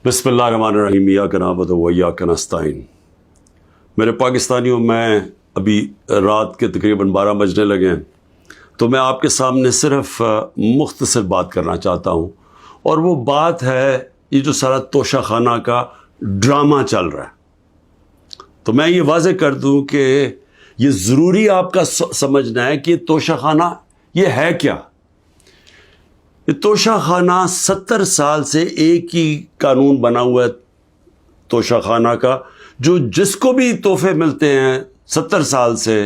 بسم اللہ الرحمن الرحیم ایاک نعبد و ایاک نستعین۔ میرے پاکستانیوں، میں ابھی رات کے تقریباً 12 بجنے لگے ہیں، تو میں آپ کے سامنے صرف مختصر بات کرنا چاہتا ہوں، اور وہ بات ہے یہ جو سارا توشہ خانہ کا ڈرامہ چل رہا ہے۔ تو میں یہ واضح کر دوں کہ یہ ضروری آپ کا سمجھنا ہے کہ یہ توشہ خانہ یہ ہے کیا۔ یہ توشہ خانہ 70 سال سے ایک ہی قانون بنا ہوا ہے توشہ خانہ کا، جو جس کو بھی تحفے ملتے ہیں 70 سال سے،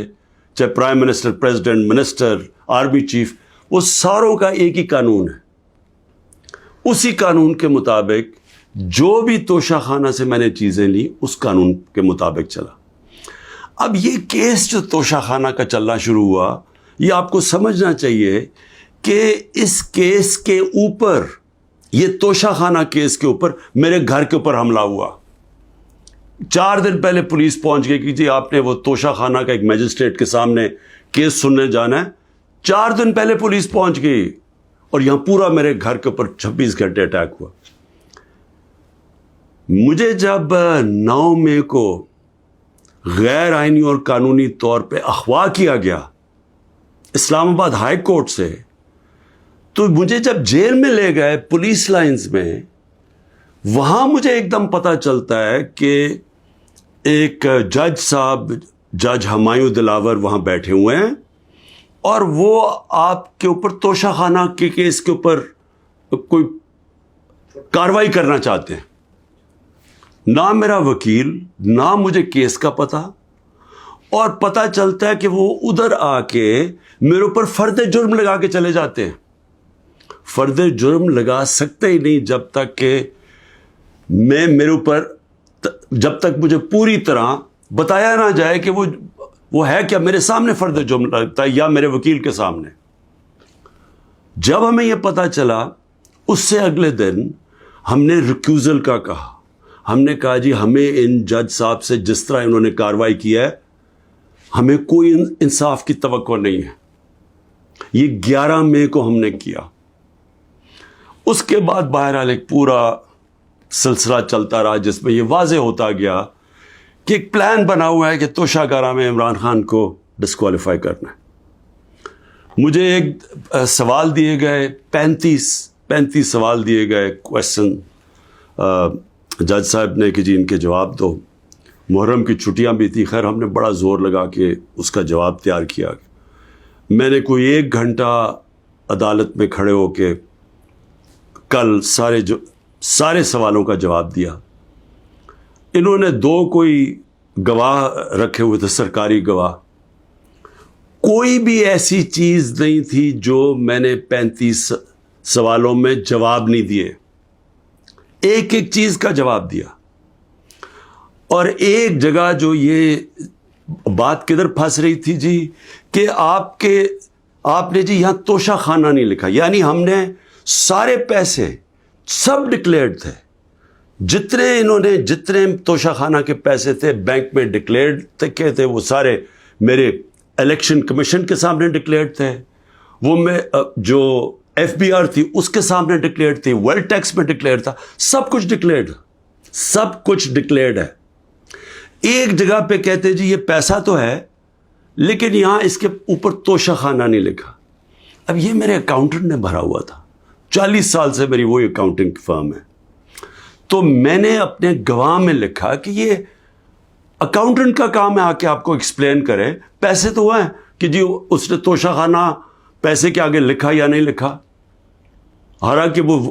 چاہے prime minister, president, minister, army chief, وہ ساروں کا ایک ہی قانون ہے۔ اسی قانون کے مطابق جو بھی توشہ خانہ سے میں نے چیزیں لی، اس قانون کے مطابق چلا۔ اب یہ کیس جو توشہ خانہ کا چلنا شروع ہوا، یہ آپ کو سمجھنا چاہیے کہ اس کیس کے اوپر، یہ توشہ خانہ کیس کے اوپر میرے گھر کے اوپر حملہ ہوا۔ 4 دن پہلے پولیس پہنچ گئی کہ جی آپ نے وہ توشہ خانہ کا ایک میجسٹریٹ کے سامنے کیس سننے جانا ہے۔ 4 دن پہلے پولیس پہنچ گئی، اور یہاں پورا میرے گھر کے اوپر 26 گھنٹے اٹیک ہوا۔ مجھے جب 9 مئی کو غیر آئینی اور قانونی طور پہ اغوا کیا گیا اسلام آباد ہائی کورٹ سے، تو مجھے جب جیل میں لے گئے پولیس لائنز میں، وہاں مجھے ایک دم پتہ چلتا ہے کہ ایک جج صاحب، جج ہمایوں دلاور وہاں بیٹھے ہوئے ہیں، اور وہ آپ کے اوپر توشہ خانہ کے کیس کے اوپر کوئی کاروائی کرنا چاہتے ہیں۔ نہ میرا وکیل، نہ مجھے کیس کا پتہ، اور پتہ چلتا ہے کہ وہ ادھر آ کے میرے اوپر فرد جرم لگا کے چلے جاتے ہیں۔ فرد جرم لگا سکتے ہی نہیں جب تک کہ میرے اوپر، جب تک مجھے پوری طرح بتایا نہ جائے کہ وہ ہے کیا، میرے سامنے فرد جرم لگتا ہے یا میرے وکیل کے سامنے۔ جب ہمیں یہ پتہ چلا، اس سے اگلے دن ہم نے ریکیوزل کا کہا۔ ہم نے کہا جی ہمیں ان جج صاحب سے جس طرح انہوں نے کارروائی کی ہے، ہمیں کوئی انصاف کی توقع نہیں ہے۔ یہ 11 مئی کو ہم نے کیا۔ اس کے بعد بہرحال ایک پورا سلسلہ چلتا رہا، جس میں یہ واضح ہوتا گیا کہ ایک پلان بنا ہوا ہے کہ توشہ گارہ میں عمران خان کو ڈسکوالیفائی کرنا ہے۔ مجھے ایک سوال دیے گئے، 35 سوال دیے گئے، کویسچن جج صاحب نے کہ جی ان کے جواب دو۔ محرم کی چھٹیاں بھی تھی، خیر ہم نے بڑا زور لگا کے اس کا جواب تیار کیا۔ میں نے کوئی 1 گھنٹہ عدالت میں کھڑے ہو کے کل سارے سوالوں کا جواب دیا۔ انہوں نے 2 کوئی گواہ رکھے ہوئے تھے، سرکاری گواہ۔ کوئی بھی ایسی چیز نہیں تھی جو میں نے 35 سوالوں میں جواب نہیں دیے، ایک چیز کا جواب دیا۔ اور ایک جگہ جو یہ بات کدھر پھنس رہی تھی جی، کہ آپ نے جی یہاں توشہ خانہ نہیں لکھا، یعنی ہم نے سارے پیسے سب ڈکلیئرڈ تھے، جتنے توشہ خانہ کے پیسے تھے بینک میں ڈکلیئرڈ تھے، وہ سارے میرے الیکشن کمیشن کے سامنے ڈکلیئرڈ تھے، وہ میں جو FBR تھی اس کے سامنے ڈکلیئرڈ تھی، ویلتھ ٹیکس میں ڈکلیئرڈ تھا، سب کچھ ڈکلیئرڈ ہے۔ ایک جگہ پہ کہتے جی یہ پیسہ تو ہے، لیکن یہاں اس کے اوپر توشہ خانہ نہیں لکھا۔ اب یہ میرے اکاؤنٹنٹ نے بھرا ہوا تھا، 40 سال سے میری وہی اکاؤنٹنگ کی فرم ہے۔ تو میں نے اپنے گواہ میں لکھا کہ یہ اکاؤنٹنٹ کا کام ہے آ کے آپ کو ایکسپلین کرے، پیسے تو ہیں کہ جی اس نے توشہ خانہ پیسے کے آگے لکھا یا نہیں لکھا۔ حالانکہ وہ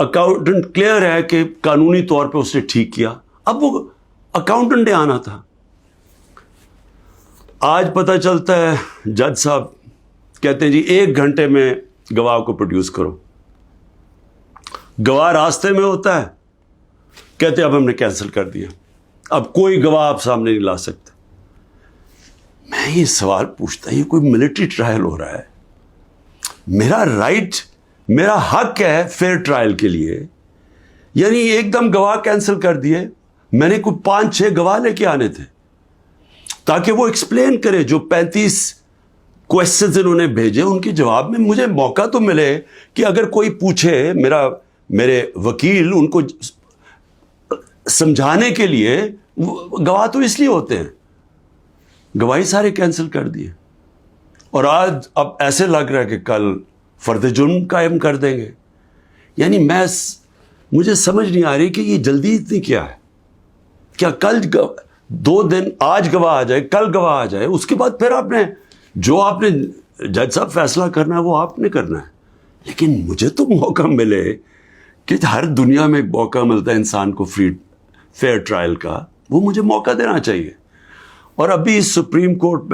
اکاؤنٹنٹ کلیئر ہے کہ قانونی طور پہ اس نے ٹھیک کیا۔ اب وہ اکاؤنٹنٹ نے آنا تھا۔ آج پتہ چلتا ہے جج صاحب کہتے ہیں جی 1 گھنٹے میں گواہ کو پروڈیوس کرو۔ گواہ راستے میں ہوتا ہے، کہتے اب ہم نے کینسل کر دیا، اب کوئی گواہ آپ سامنے نہیں لا سکتے۔ میں یہ سوال پوچھتا یہ کوئی ملٹری ٹرائل ہو رہا ہے؟ میرا رائٹ، میرا حق ہے فیئر ٹرائل کے لیے، یعنی ایک دم گواہ کینسل کر دیے۔ میں نے کوئی 5-6 گواہ لے کے آنے تھے تاکہ وہ ایکسپلین کرے، جو 35 کویسچنز انہوں نے بھیجے ان کے جواب میں مجھے موقع تو ملے کہ اگر کوئی پوچھے، میرے وکیل ان کو سمجھانے کے لیے گواہ تو اس لیے ہوتے ہیں، گواہی سارے کینسل کر دیے، اور آج اب ایسے لگ رہا ہے کہ کل فرد جرم قائم کر دیں گے. یعنی مجھے سمجھ نہیں آ رہی کہ یہ جلدی اتنی کیا ہے. کیا کل 2 دن، آج گواہ آ جائے، کل گواہ آ جائے، اس کے بعد پھر آپ نے جج صاحب فیصلہ کرنا ہے وہ آپ نے کرنا ہے. لیکن مجھے تو موقع ملے کہ ہر دنیا میں ایک موقع ملتا ہے انسان کو فیئر ٹرائل کا، وہ مجھے موقع دینا چاہیے. اور ابھی سپریم کورٹ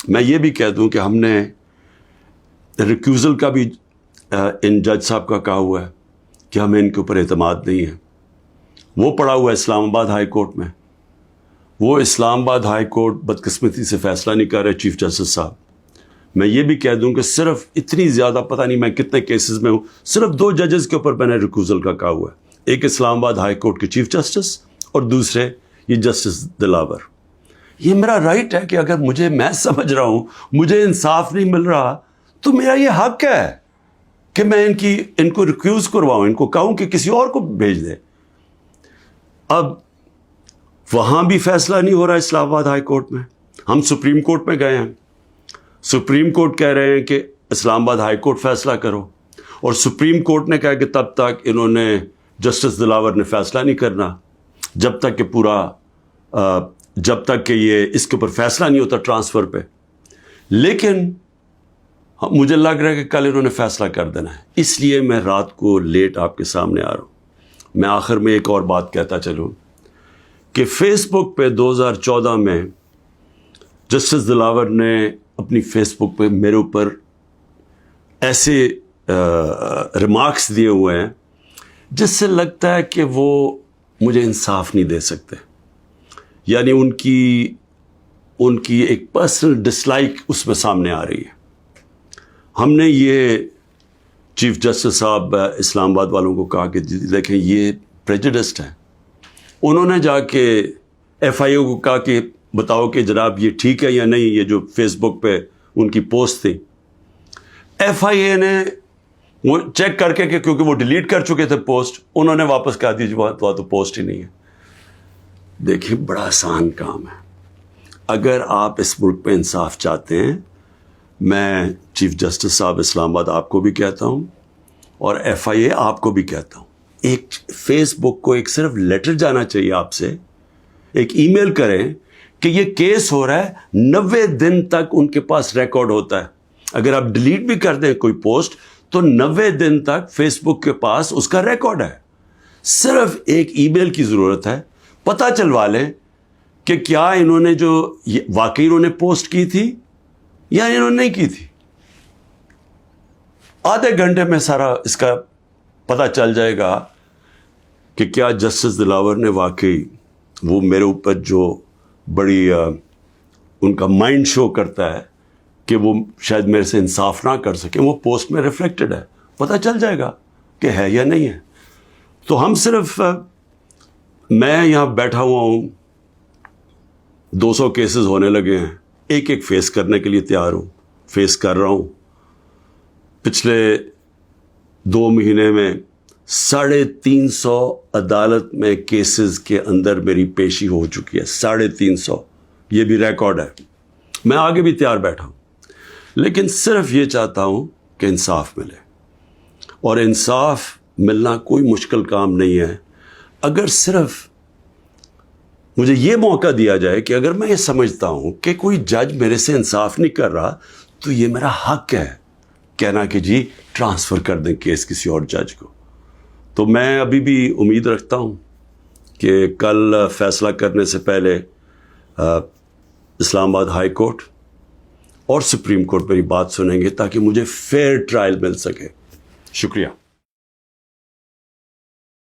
میں یہ بھی کہہ دوں کہ ہم نے ریکیوزل کا بھی ان جج صاحب کا کہا ہوا ہے کہ ہمیں ان کے اوپر اعتماد نہیں ہے. وہ پڑا ہوا ہے اسلام آباد ہائی کورٹ میں. وہ اسلام آباد ہائی کورٹ بدقسمتی سے فیصلہ نہیں کر رہے چیف جسٹس صاحب. میں یہ بھی کہہ دوں کہ صرف اتنی زیادہ، پتہ نہیں میں کتنے کیسز میں ہوں، صرف 2 ججز کے اوپر میں نے ریکیوزل کا کہا ہوا ہے. ایک اسلام آباد ہائی کورٹ کے چیف جسٹس اور دوسرے یہ جسٹس دلاور. یہ میرا رائٹ ہے کہ اگر میں سمجھ رہا ہوں مجھے انصاف نہیں مل رہا تو میرا یہ حق ہے کہ میں ان کو ریکیوز کرواؤں، ان کو کہوں کہ کسی اور کو بھیج دے. اب وہاں بھی فیصلہ نہیں ہو رہا اسلام آباد ہائی کورٹ میں. ہم سپریم کورٹ میں گئے ہیں، سپریم کورٹ کہہ رہے ہیں کہ اسلام آباد ہائی کورٹ فیصلہ کرو، اور سپریم کورٹ نے کہا کہ تب تک انہوں نے جسٹس دلاور نے فیصلہ نہیں کرنا جب تک کہ یہ اس کے اوپر فیصلہ نہیں ہوتا ٹرانسفر پہ. لیکن مجھے لگ رہا ہے کہ کل انہوں نے فیصلہ کر دینا ہے، اس لیے میں رات کو لیٹ آپ کے سامنے آ رہا ہوں. میں آخر میں ایک اور بات کہتا چلوں کہ فیس بک پہ 2014 میں جسٹس دلاور نے اپنی فیس بک پہ میرے اوپر ایسے ریمارکس دیے ہوئے ہیں جس سے لگتا ہے کہ وہ مجھے انصاف نہیں دے سکتے. یعنی ان کی ایک پرسنل ڈسلائک اس میں سامنے آ رہی ہے. ہم نے یہ چیف جسٹس صاحب اسلام آباد والوں کو کہا کہ دیکھیں یہ پریجوڈسڈ ہے. انہوں نے جا کے ایف آئی اے کو کہا کہ بتاؤ کہ جناب یہ ٹھیک ہے یا نہیں، یہ جو فیس بک پہ ان کی پوسٹ تھی. ایف آئی اے نے وہ چیک کر کے کہ کیونکہ وہ ڈیلیٹ کر چکے تھے پوسٹ، انہوں نے واپس کہا دی تو پوسٹ ہی نہیں ہے. دیکھیں بڑا آسان کام ہے. اگر آپ اس ملک پہ انصاف چاہتے ہیں، میں چیف جسٹس صاحب اسلام آباد آپ کو بھی کہتا ہوں اور ایف آئی اے آپ کو بھی کہتا ہوں، ایک فیس بک کو ایک صرف لیٹر جانا چاہیے آپ سے، ایک ای میل کریں کہ یہ کیس ہو رہا ہے. 90 دن تک ان کے پاس ریکارڈ ہوتا ہے. اگر آپ ڈیلیٹ بھی کر دیں کوئی پوسٹ تو 90 دن تک فیس بک کے پاس اس کا ریکارڈ ہے. صرف ایک ای میل کی ضرورت ہے. پتہ چلوا لیں کہ کیا انہوں نے واقعی انہوں نے پوسٹ کی تھی یا انہوں نے نہیں کی تھی. آدھے گھنٹے میں سارا اس کا پتہ چل جائے گا کہ کیا جسٹس دلاور نے واقعی وہ میرے اوپر جو بڑی ان کا مائنڈ شو کرتا ہے کہ وہ شاید میرے سے انصاف نہ کر سکیں، وہ پوسٹ میں ریفلیکٹڈ ہے. پتہ چل جائے گا کہ ہے یا نہیں ہے. تو ہم صرف میں یہاں بیٹھا ہوا ہوں، 200 کیسز ہونے لگے ہیں، ایک ایک فیس کرنے کے لیے تیار ہوں، فیس کر رہا ہوں. پچھلے 2 مہینے میں 350 عدالت میں کیسز کے اندر میری پیشی ہو چکی ہے. 350، یہ بھی ریکارڈ ہے. میں آگے بھی تیار بیٹھا ہوں، لیکن صرف یہ چاہتا ہوں کہ انصاف ملے. اور انصاف ملنا کوئی مشکل کام نہیں ہے. اگر صرف مجھے یہ موقع دیا جائے کہ اگر میں یہ سمجھتا ہوں کہ کوئی جج میرے سے انصاف نہیں کر رہا تو یہ میرا حق ہے کہنا کہ جی ٹرانسفر کر دیں کیس کسی اور جج کو. تو میں ابھی بھی امید رکھتا ہوں کہ کل فیصلہ کرنے سے پہلے اسلام آباد ہائی کورٹ اور سپریم کورٹ میری بات سنیں گے تاکہ مجھے فیئر ٹرائل مل سکے. شکریہ.